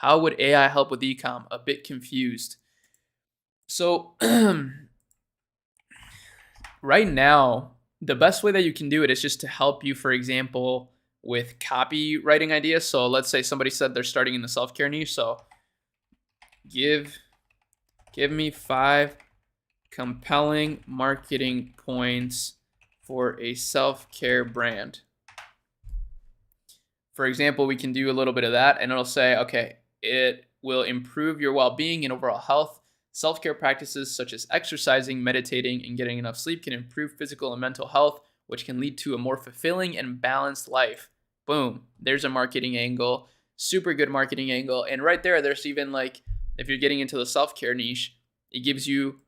How would AI help with ecom? A bit confused. So right now, the best way that you can do it is just to help you, for example, with copywriting ideas. So let's say somebody said they're starting in the self-care niche. So give me 5 compelling marketing points for a self-care brand. For example, we can do a little bit of that, and it'll say, okay, it will improve your well-being and overall health. Self-care practices such as exercising, meditating, and getting enough sleep can improve physical and mental health, which can lead to a more fulfilling and balanced life. Boom. There's a marketing angle. Super good marketing angle. And right there's even like, if you're getting into the self-care niche, it gives you,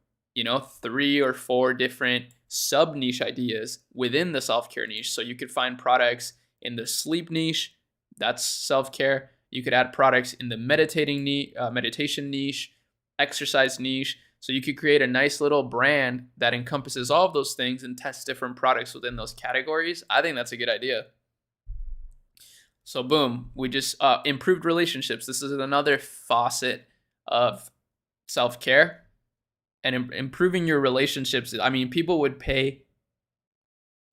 3 or 4 different sub-niche ideas within the self-care niche. So you could find products in the sleep niche, that's self-care. You could add products in the meditation niche, exercise niche. So you could create a nice little brand that encompasses all of those things and test different products within those categories. I think that's a good idea. So boom, we just improved relationships. This is another facet of self-care. And improving your relationships, I mean, people would pay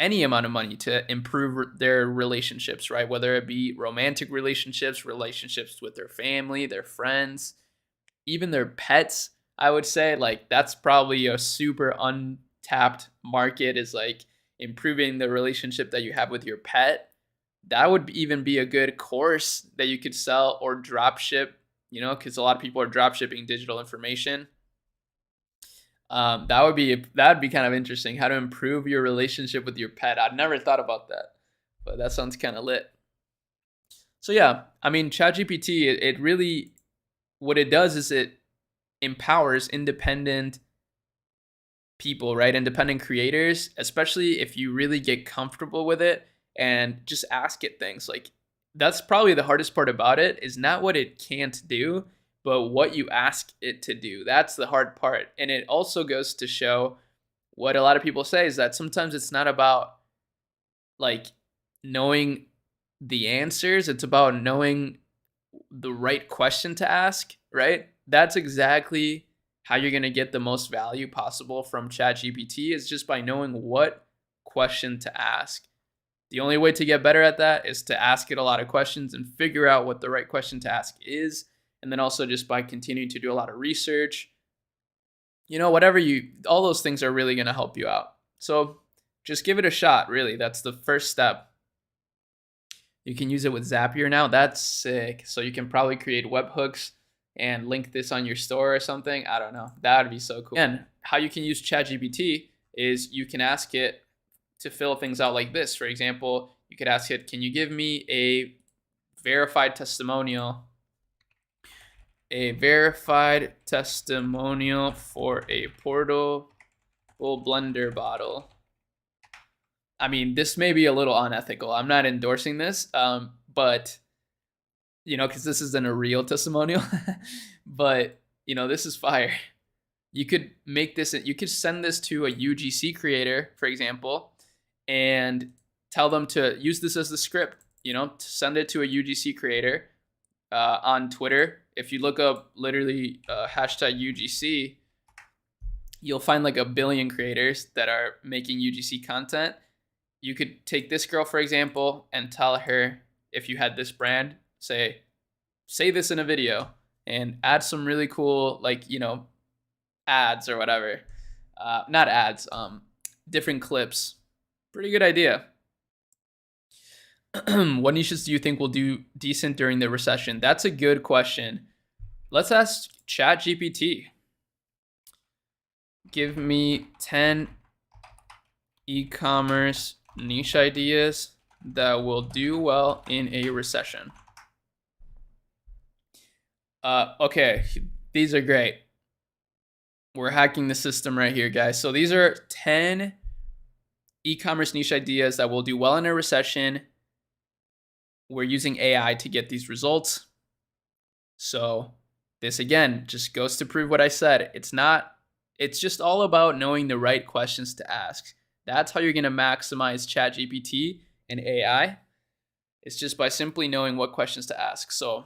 any amount of money to improve their relationships, right? Whether it be romantic relationships, relationships with their family, their friends, even their pets. I would say like that's probably a super untapped market, is like improving the relationship that you have with your pet. That would even be a good course that you could sell or drop ship, because a lot of people are drop shipping digital information. That'd be kind of interesting. How to improve your relationship with your pet. I'd never thought about that, but that sounds kind of lit. So yeah, I mean, ChatGPT, it really, what it does is it empowers independent people, right? Independent creators, especially if you really get comfortable with it and just ask it things. Like, that's probably the hardest part about it, is not what it can't do, but what you ask it to do. That's the hard part. And it also goes to show what a lot of people say, is that sometimes it's not about like knowing the answers, it's about knowing the right question to ask, right? That's exactly how you're going to get the most value possible from ChatGPT, is just by knowing what question to ask. The only way to get better at that is to ask it a lot of questions and figure out what the right question to ask is. And then also just by continuing to do a lot of research, all those things are really going to help you out. So just give it a shot, really. That's the first step. You can use it with Zapier now. That's sick. So you can probably create webhooks and link this on your store or something. I don't know. That would be so cool. And how you can use ChatGPT is you can ask it to fill things out like this. For example, you could ask it, can you give me a verified testimonial for a portable blender bottle? I mean, this may be a little unethical. I'm not endorsing this, but, because this isn't a real testimonial, but, this is fire. You could you could send this to a UGC creator, for example, and tell them to use this as the script, to send it to a UGC creator on Twitter. If you look up literally hashtag UGC, you'll find like 1 billion creators that are making UGC content. You could take this girl, for example, and tell her, if you had this brand, say this in a video and add some really cool, ads or whatever. Not ads, different clips. Pretty good idea. What niches do you think will do decent during the recession? That's a good question. Let's ask ChatGPT. Give me 10 e-commerce niche ideas that will do well in a recession. Okay, these are great. We're hacking the system right here, guys. So these are 10 e-commerce niche ideas that will do well in a recession. We're using AI to get these results. So this, again, just goes to prove what I said. It's just all about knowing the right questions to ask. That's how you're going to maximize ChatGPT and AI. It's just by simply knowing what questions to ask. So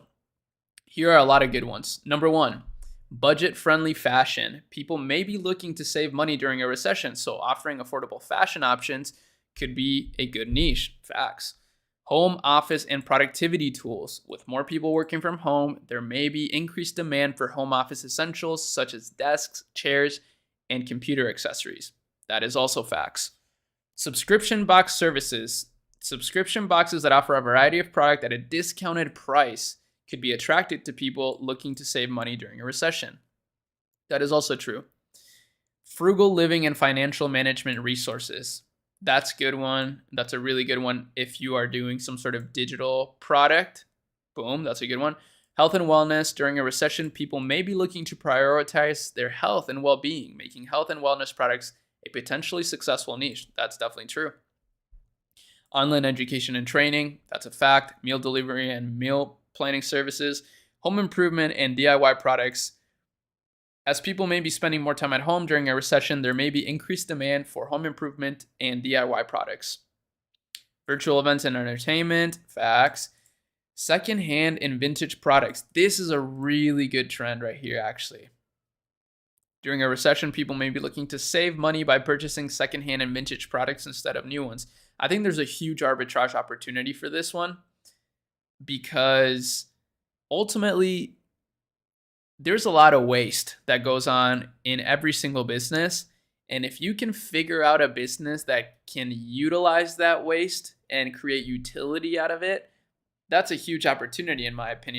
Here are a lot of good ones. Number one, budget-friendly fashion. People may be looking to save money during a recession, so offering affordable fashion options could be a good niche. Facts. Home, office, and productivity tools. With more people working from home, there may be increased demand for home office essentials such as desks, chairs, and computer accessories. That is also facts. Subscription box services. Subscription boxes that offer a variety of product at a discounted price could be attractive to people looking to save money during a recession. That is also true. Frugal living and financial management resources. That's a good one. That's a really good one if you are doing some sort of digital product. Boom, that's a good one. Health and wellness. During a recession, people may be looking to prioritize their health and well-being, making health and wellness products a potentially successful niche. That's definitely true. Online education and training. That's a fact. Meal delivery and meal planning services. Home improvement and DIY products. As people may be spending more time at home during a recession, there may be increased demand for home improvement and DIY products. Virtual events and entertainment. Facts. Secondhand and vintage products. This is a really good trend right here, actually. During a recession, people may be looking to save money by purchasing secondhand and vintage products instead of new ones. I think there's a huge arbitrage opportunity for this one because ultimately there's a lot of waste that goes on in every single business. And if you can figure out a business that can utilize that waste and create utility out of it, that's a huge opportunity in my opinion.